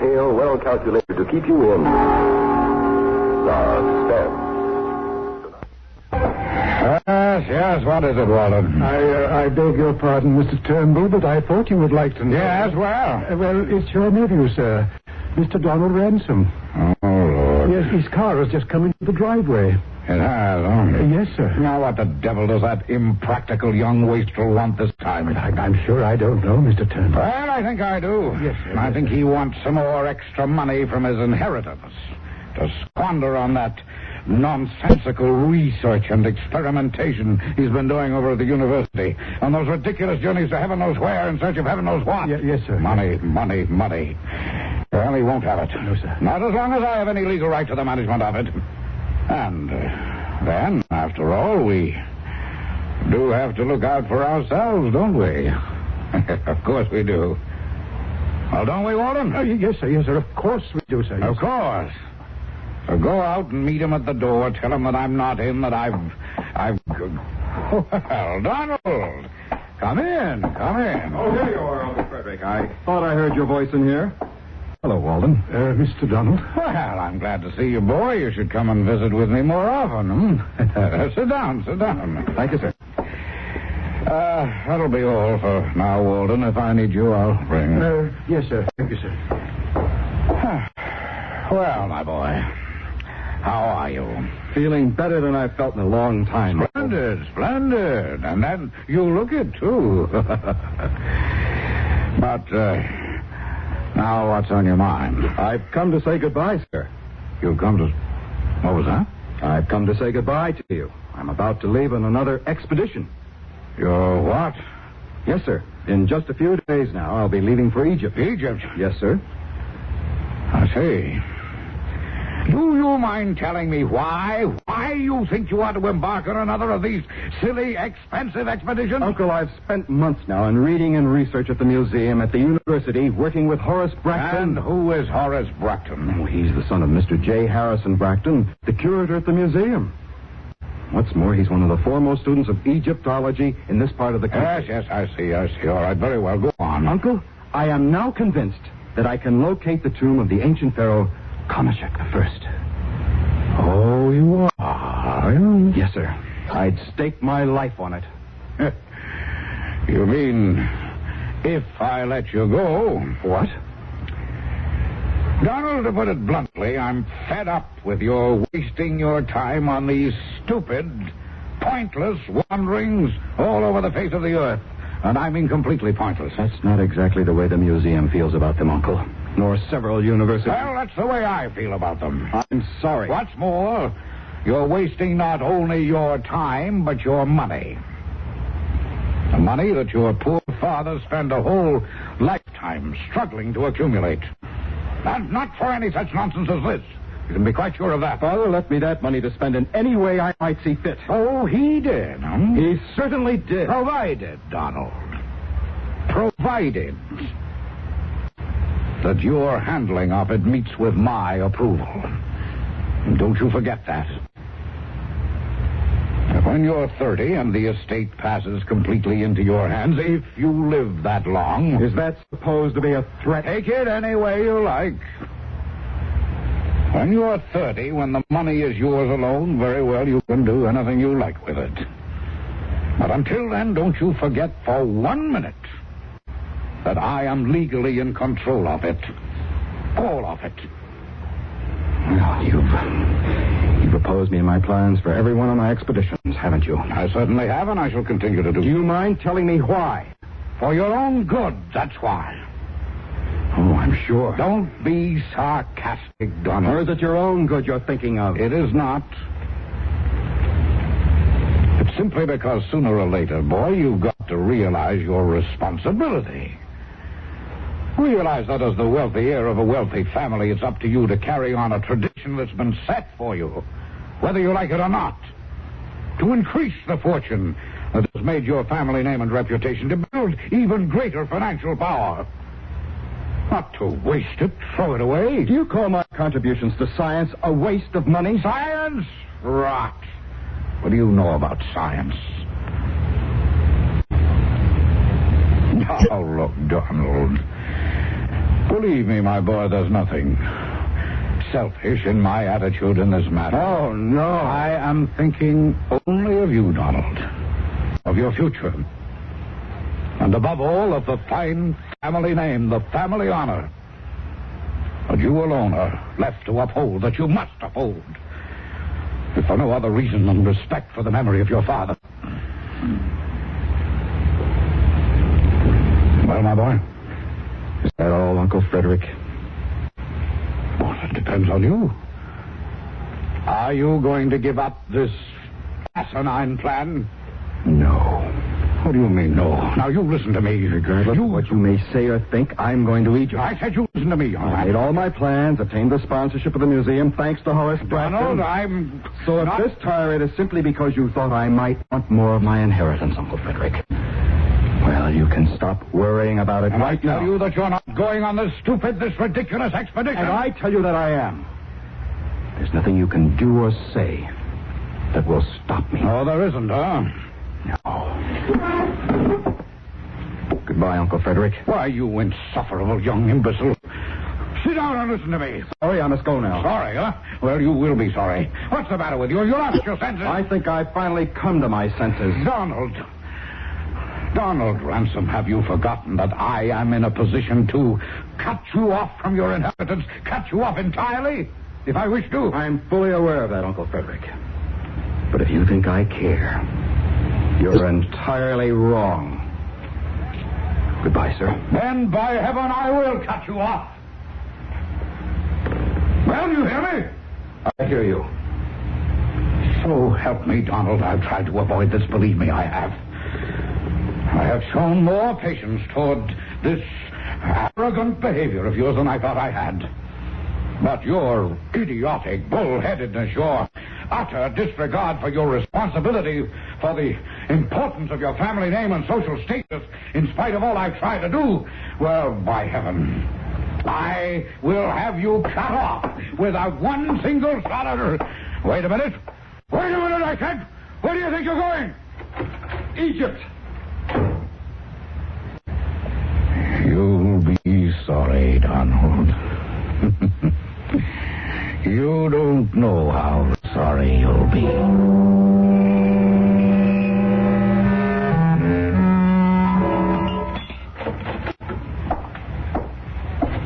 tale well calculated to keep you in suspense. Yes, what is it, Walden? I beg your pardon, Mr. Turnbull, but I thought you would like to know. Yes, well? Well, it's your nephew, sir. Mr. Donald Ransom. Oh, Lord. Yes, his car has just come into the driveway. It has, huh? Yes, sir. Now, what the devil does that impractical young wastrel want this time? I'm sure I don't know, Mr. Turnbull. Well, I think I do. Yes, sir. I think he wants some more extra money from his inheritance to squander on that nonsensical research and experimentation he's been doing over at the university, on those ridiculous journeys to heaven knows where in search of heaven knows what. Yes, sir. Money. Well, he won't have it. No, sir. Not as long as I have any legal right to the management of it. And then, after all, we do have to look out for ourselves, don't we? Of course we do. Well, don't we, Walden? Yes, sir. Of course we do, sir. Of course. So go out and meet him at the door. Tell him that I'm not in, that I've... Well, Donald, come in. Oh, here you are, Uncle Frederick. I thought I heard your voice in here. Hello, Walden. Mr. Donald. Well, I'm glad to see you, boy. You should come and visit with me more often. Sit down. Thank you, sir. That'll be all for now, Walden. If I need you, I'll bring... Yes, sir. Thank you, sir. Well, my boy, how are you? Feeling better than I've felt in a long time. Splendid. And then you look it, too. But, now what's on your mind? I've come to say goodbye, sir. You've come to... What was that? I've come to say goodbye to you. I'm about to leave on another expedition. You're what? Yes, sir. In just a few days now, I'll be leaving for Egypt. Egypt? Yes, sir. I see. Do you mind telling me why you think you ought to embark on another of these silly, expensive expeditions? Uncle, I've spent months now in reading and research at the museum, at the university, working with Horace Brand. And who is Horace Brand? Oh, he's the son of Mr. J. Harrison Bracton, the curator at the museum. What's more, he's one of the foremost students of Egyptology in this part of the country. Yes, I see. All right, very well. Go on. Uncle, I am now convinced that I can locate the tomb of the ancient pharaoh Kamoshek I. Oh, you are? Yes, sir. I'd stake my life on it. You mean if I let you go? What? Donald, to put it bluntly, I'm fed up with your wasting your time on these stupid, pointless wanderings all over the face of the earth. And I mean completely pointless. That's not exactly the way the museum feels about them, Uncle. Nor several universities. Well, that's the way I feel about them. I'm sorry. What's more, you're wasting not only your time, but your money. The money that your poor father spent a whole lifetime struggling to accumulate. And not for any such nonsense as this. You can be quite sure of that. Father left me that money to spend in any way I might see fit. Oh, he did, huh? He certainly did. Provided, Donald. Provided that your handling of it meets with my approval. And don't you forget that. When you're 30 and the estate passes completely into your hands, if you live that long... Is that supposed to be a threat? Take it any way you like. When you're 30, when the money is yours alone, very well, you can do anything you like with it. But until then, don't you forget for 1 minute that I am legally in control of it. All of it. Well, you've opposed me in my plans for every one of my expeditions, haven't you? I certainly have, and I shall continue to do. Do you mind telling me why? For your own good, that's why. Oh, I'm sure. Don't be sarcastic, Donald. Or is it your own good you're thinking of? It is not. It's simply because sooner or later, boy, you've got to realize your responsibility. Realize that as the wealthy heir of a wealthy family, it's up to you to carry on a tradition that's been set for you, whether you like it or not. To increase the fortune that has made your family name and reputation, to build even greater financial power. Not to waste it, throw it away. Do you call my contributions to science a waste of money? Science? Rot. What do you know about science? Oh, look, Donald. Believe me, my boy, there's nothing selfish in my attitude in this matter. Oh, no. I am thinking only of you, Donald. Of your future. And above all, of the fine family name, the family honor. But you alone are left to uphold, that you must uphold. If for no other reason than respect for the memory of your father. Well, my boy? Is that all, Uncle Frederick? Well, it depends on you. Are you going to give up this asinine plan? No. What do you mean, no? Now, you listen to me. Regardless of what you may say or think, I'm going to Egypt. I said you listen to me, young I man. made all my plans, obtained the sponsorship of the museum, thanks to Horace Brand. Donald, I'm... So if this tirade is simply because you thought I might want more of my inheritance, Uncle Frederick, well, you can stop worrying about it and right now. I tell you that you're not going on this ridiculous expedition. And I tell you that I am. There's nothing you can do or say that will stop me. Oh, there isn't, huh? No. Goodbye, Uncle Frederick. Why, you insufferable young imbecile. Sit down and listen to me. Sorry, I must go now. Sorry, huh? Well, you will be sorry. What's the matter with you? You lost your senses. I think I've finally come to my senses. Donald Ransom, have you forgotten that I am in a position to cut you off from your inheritance, cut you off entirely, if I wish to? I'm fully aware of that, Uncle Frederick. But if you think I care, you're entirely wrong. Goodbye, sir. Then, by heaven, I will cut you off. Well, you hear me? I hear you. So help me, Donald. I've tried to avoid this. Believe me, I have. I have shown more patience toward this arrogant behavior of yours than I thought I had. But your idiotic bullheadedness, your utter disregard for your responsibility for the importance of your family name and social status, in spite of all I've tried to do, well, by heaven, I will have you cut off without one single solid... Wait a minute, I said. Where do you think you're going? Egypt. You'll be sorry, Donald. You don't know how sorry you'll be.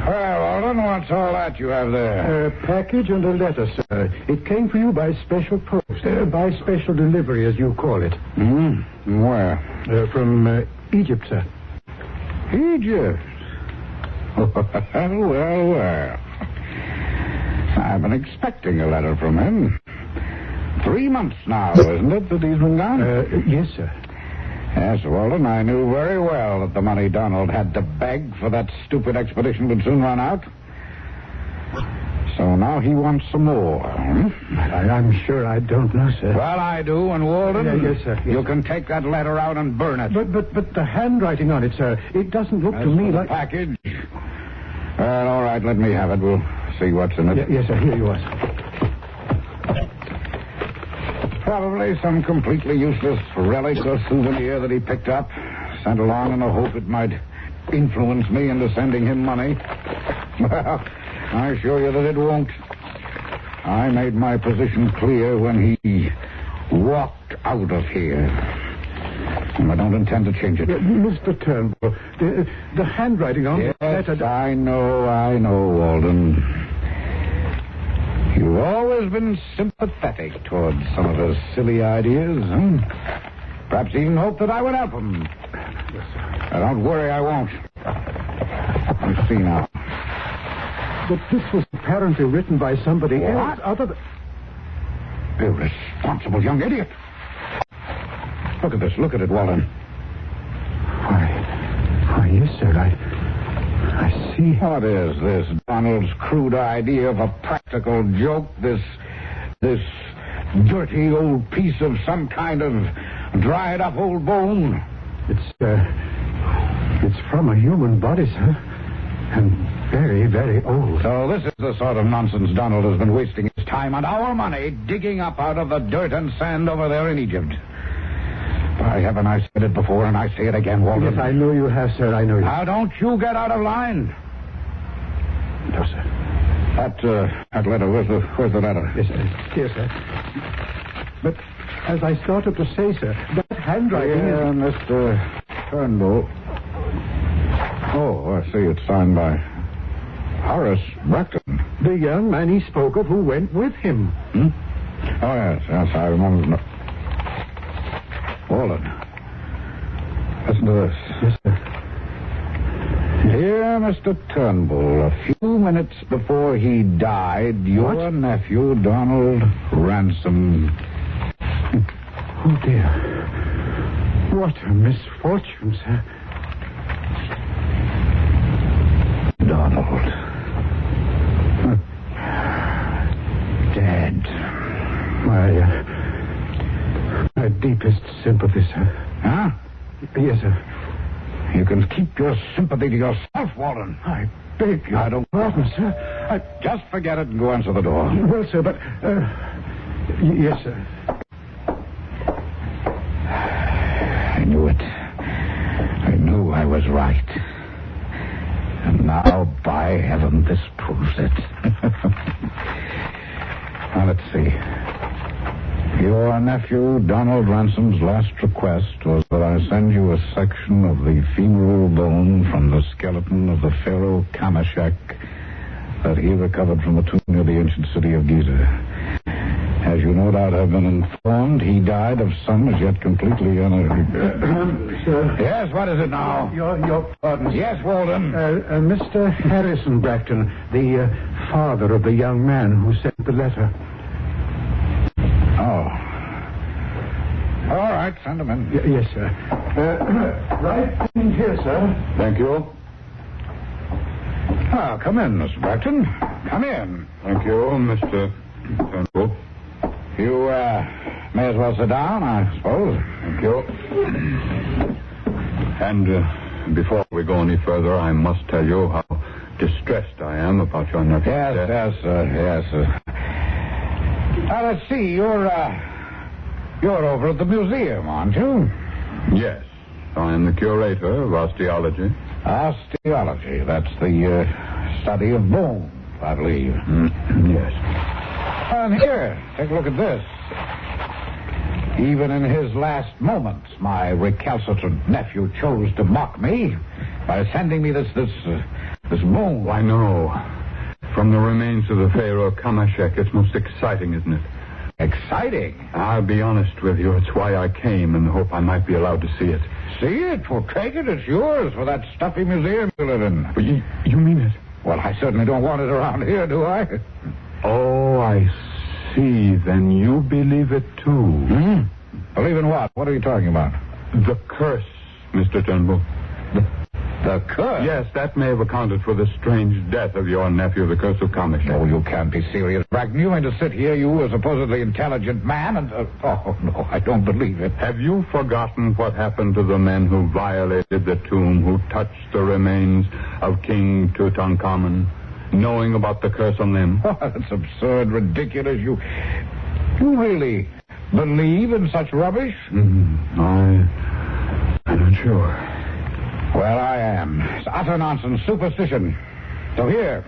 Well, Alden, what's all that you have there? A package and a letter, sir. It came for you by special post, by special delivery, as you call it. Where? From Egypt, sir. Egypt. Well. I've been expecting a letter from him. 3 months now, isn't it, that he's been gone? Yes, sir. Yes, Walden, I knew very well that the money Donald had to beg for that stupid expedition would soon run out. So now he wants some more. I'm sure I don't know, sir. Well, I do, and Walden... Yes, sir. Yes. You can take that letter out and burn it. But the handwriting on it, sir, it doesn't look to me like... package. Well, all right, let me have it. We'll see what's in it. Yes, sir, here you are. Probably some completely useless relic or souvenir that he picked up, sent along in the hope it might influence me into sending him money. Well, I assure you that it won't. I made my position clear when he walked out of here. And I don't intend to change it. Mr. Turnbull, the handwriting on yes, the letter... I know, Walden. You've always been sympathetic towards some of his silly ideas, huh? Perhaps even hoped that I would help him. Yes, sir. Now, don't worry, I won't. Let's see now. But this was apparently written by somebody else other than... Irresponsible young idiot. Look at this. Look at it, Walden. Why, yes, sir, I see. What is this? Donald's crude idea of a practical joke? This dirty old piece of some kind of dried up old bone? It's from a human body, sir. And very, very old. So this is the sort of nonsense Donald has been wasting his time and our money digging up out of the dirt and sand over there in Egypt. By heaven, I said it before, and I say it again, Walden. Yes, I know you have, sir. I know you. Now, don't you get out of line. No, sir. That letter, where's the letter? Yes, sir. Here, sir. But as I started to say, sir, that handwriting is... Mr. Turnbull. Oh, I see. It's signed by Horace Brand. The young man he spoke of who went with him. Hmm? Oh, yes, I remember. No. Walden. Listen to this. Yes, sir. Dear Mr. Turnbull, a few minutes before he died, your nephew, Donald Ransom... Oh, dear. What a misfortune, sir. Donald. Dead. My deepest sympathy, sir. Huh? Yes, sir. You can keep your sympathy to yourself, Walden. I beg your I don't... pardon, sir. Just forget it and go answer the door. Well, sir, but... yes, sir. I knew it. I knew I was right. And now, by heaven, this proves it. Now, let's see. Your nephew, Donald Ransom's last request was that I send you a section of the femoral bone from the skeleton of the pharaoh Kamoshek that he recovered from a tomb near the ancient city of Giza. As you no doubt have been informed, he died of some as yet completely Sir. Yes, what is it now? Your pardon. Yes, Walden. Mr. Harrison Bracton, the father of the young man who sent the letter. Oh. All right, send him in. Yes, sir. Right in here, sir. Thank you. Ah, come in, Mr. Bracton. Come in. Thank you, Mr. Turnbull. You, may as well sit down, I suppose. Thank you. And before we go any further, I must tell you how distressed I am about your nephew's death. Yes. Now, let's see. You're over at the museum, aren't you? Yes. I am the curator of osteology. Osteology. That's the study of bones, I believe. Yes. And here, take a look at this. Even in his last moments, my recalcitrant nephew chose to mock me by sending me this bone. I know. From the remains of the pharaoh Kamoshek, it's most exciting, isn't it? Exciting? I'll be honest with you. It's why I came in the hope I might be allowed to see it. See it? Well, take it. It's yours for that stuffy museum you live in. But you mean it? Well, I certainly don't want it around here, do I? Oh, I see. Then you believe it, too. Believe in what? What are you talking about? The curse, Mr. Turnbull. The curse? Yes, that may have accounted for the strange death of your nephew, the curse of Kamoshek. Oh, you can't be serious, Bragdon. You mean to sit here, you, a supposedly intelligent man, and... oh, no, I don't believe it. Have you forgotten what happened to the men who violated the tomb, who touched the remains of King Tutankhamun, knowing about the curse on them? Oh, that's absurd, ridiculous. You really believe in such rubbish? I'm not sure. Well, I am. It's utter nonsense, superstition. So here,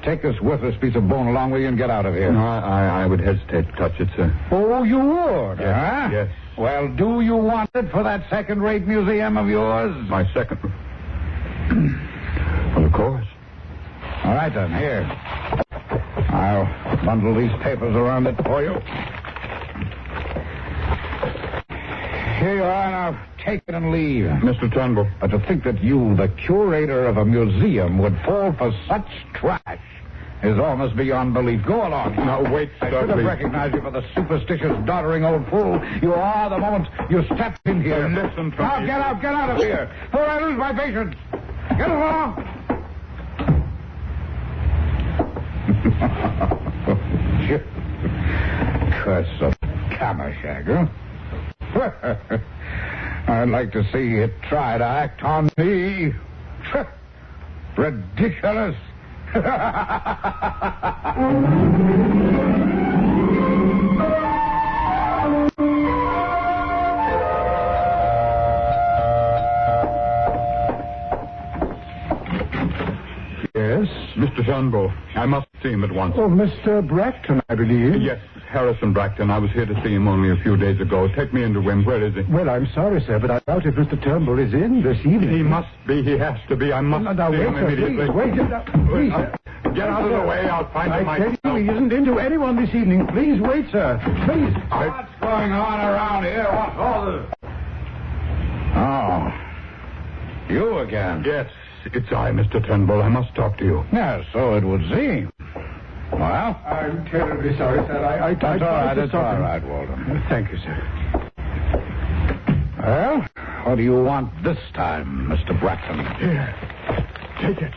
take this worthless piece of bone along with you and get out of here. No, I would hesitate to touch it, sir. Oh, you would, huh? Yes. Well, do you want it for that second-rate museum of yours? My second... Well, of course. All right, then, here. I'll bundle these papers around it for you. Here you are, now. Take it and leave. Mr. Turnbull. But to think that you, the curator of a museum, would fall for such trash is almost beyond belief. Go along. Now, wait, sir, I should have please. recognized you for the superstitious, doddering old fool you are the moment you stepped in here. Listen to now, me. get out of here, or I lose my patience. Get along. Curse of Kamoshek, huh? I'd like to see it try to act on me. Ridiculous. Yes, Mr. Turnbull. I must see him at once. Oh, Mr. Bracton, I believe. Yes, Harrison Bracton. I was here to see him only a few days ago. Take me into him. Where is he? Well, I'm sorry, sir, but I doubt if Mr. Turnbull is in this evening. He must be. He has to be. I must Now, see wait, him sir, immediately. please, please. Get out of the way. I'll find him I myself. tell you, he isn't into anyone this evening. Please wait, sir. Please. What's going on around here? What's all this? Oh. You again? Yes, it's I, Mr. Turnbull. I must talk to you. Yes, so it would seem. Well? I'm terribly sorry, sir. I That's all right. It's all him. right, Walter. Thank you, sir. Well, what do you want this time, Mr. Bracton? Here. Take it.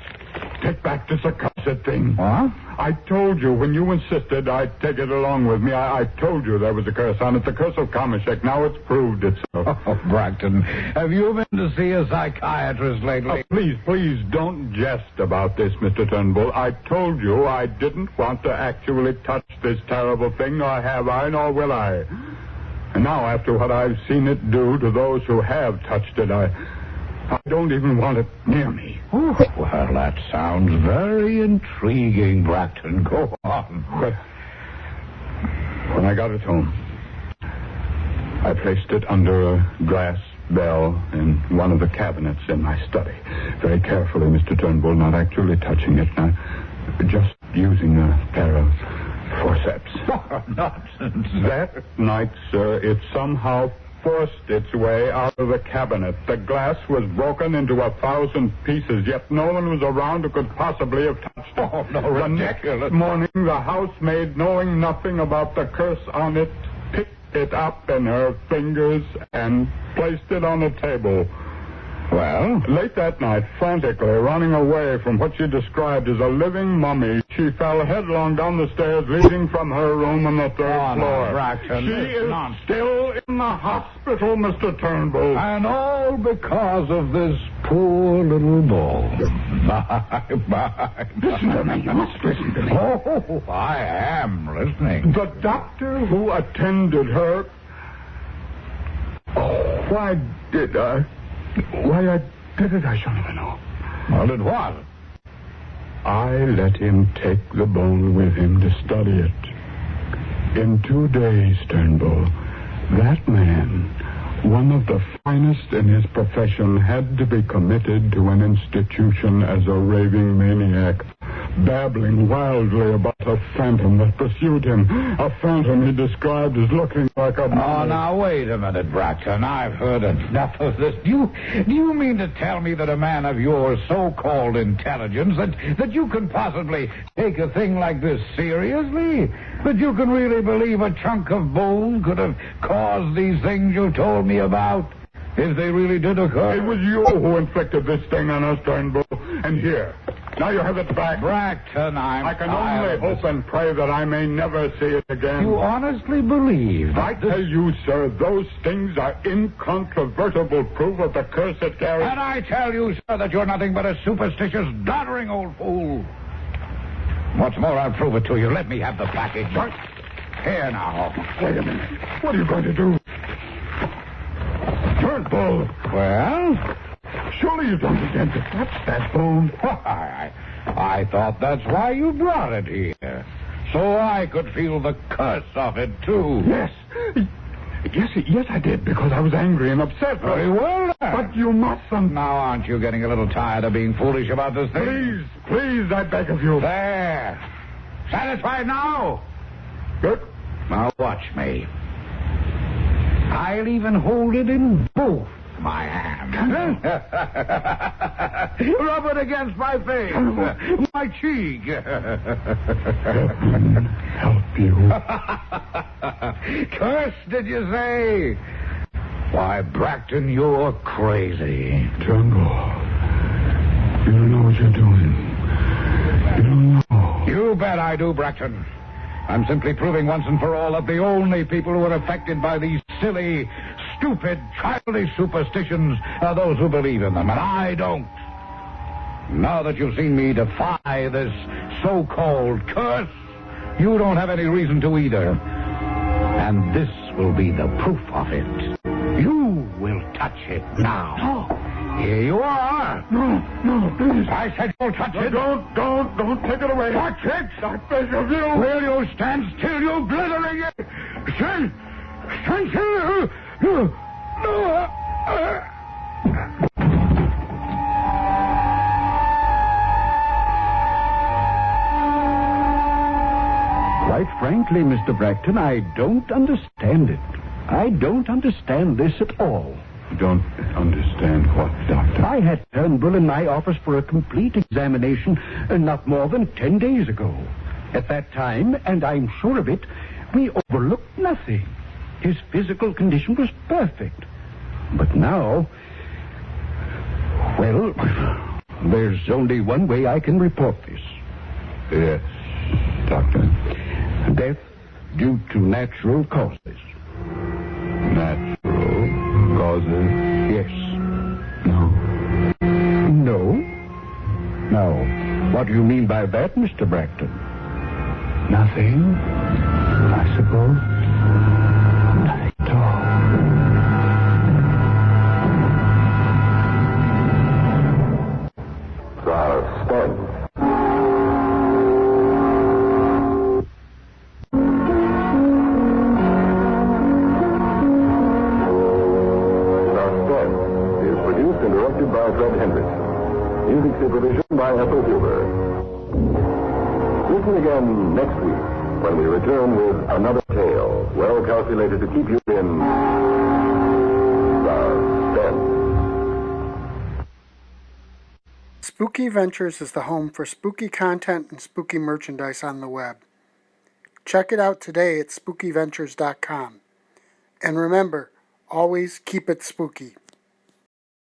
Take back this accursed thing. What? I told you when you insisted I'd take it along with me. I told you there was a curse on it. The curse of Kamoshek. Now it's proved itself. Oh, Bracton, have you been to see a psychiatrist lately? Please don't jest about this, Mr. Turnbull. I told you I didn't want to actually touch this terrible thing, nor have I, nor will I. And now, after what I've seen it do to those who have touched it, I don't even want it near me. Oh, well, that sounds very intriguing, Bracton. Go on. But when I got it home, I placed it under a glass bell in one of the cabinets in my study. Very carefully, Mr. Turnbull, not actually touching it, just using a pair of forceps. Oh, nonsense. That night, sir, it somehow forced its way out of the cabinet. The glass was broken into 1,000 pieces, yet no one was around who could possibly have touched it. Oh, no, The ridiculous. next morning, the housemaid, knowing nothing about the curse on it, picked it up in her fingers and placed it on the table. Well? Late that night, frantically running away from what she described as a living mummy, she fell headlong down the stairs leading from her room on the third floor. Bracton, She is still in the hospital, Mr. Turnbull. And all because of this poor little ball. Bye. Listen to me. You must listen to me. Oh, I am listening. The doctor who attended her... Oh, why did I did it, I shall never know. Well, it was. I let him take the bone with him to study it. In 2 days, Turnbull, that man, one of the finest in his profession, had to be committed to an institution as a raving maniac, babbling wildly about a phantom that pursued him. A phantom he described as looking like a... Oh, now, wait a minute, Bracton. I've heard enough of this. Do you mean to tell me that a man of your so-called intelligence, that you can possibly take a thing like this seriously? That you can really believe a chunk of bone could have caused these things you told me about? If they really did occur? It was you who inflicted this thing on us, Turnbull. And here. Now you have it back. Bracton, I can only hope and pray that I may never see it again. You honestly believe I tell you, sir, those things are incontrovertible proof of the curse it carries. And I tell you, sir, that you're nothing but a superstitious, doddering old fool. What's more, I'll prove it to you. Let me have the package. Here now. Wait a minute. What are you going to do? Turnbull. Well? Surely you don't intend to touch that bone. Why, I thought that's why you brought it here. So I could feel the curse of it, too. Yes, I did, because I was angry and upset. Very well, then. But you mustn't. Now, aren't you getting a little tired of being foolish about this thing? Please, I beg of you. There. Satisfied now? Good. Now, watch me. I'll even hold it in both my hands. Rub it against my face. My cheek. Help you. Curse, did you say? Why, Bracton, you're crazy. Turnbull, you don't know what you're doing. You don't know. You bet I do, Bracton. I'm simply proving once and for all that the only people who are affected by these silly, stupid, childish superstitions are those who believe in them, and I don't. Now that you've seen me defy this so-called curse, you don't have any reason to either. And this will be the proof of it. You will touch it now. Here you are. No, please. I said don't touch it. Don't take it away. Touch it. I beg of you. Will you stand still, you blithering... Stand still. No. Quite frankly, Mr. Bracton, I don't understand it. I don't understand this at all. You don't understand what, Doctor? I had Turnbull in my office for a complete examination not more than 10 days ago. At that time, and I'm sure of it, we overlooked nothing. His physical condition was perfect. But now, well, there's only one way I can report this. Yes, Doctor. Death due to natural causes. Natural causes? Yes. No. No? Now, what do you mean by that, Mr. Bracton? Nothing, I suppose. Nothing at all. Suspense. By Fred Hendrickson. Music supervision by Ethel Huber. Listen again next week when we return with another tale well calculated to keep you in suspense. Spooky Ventures is the home for spooky content and spooky merchandise on the web. Check it out today at spookyventures.com. And remember, always keep it spooky.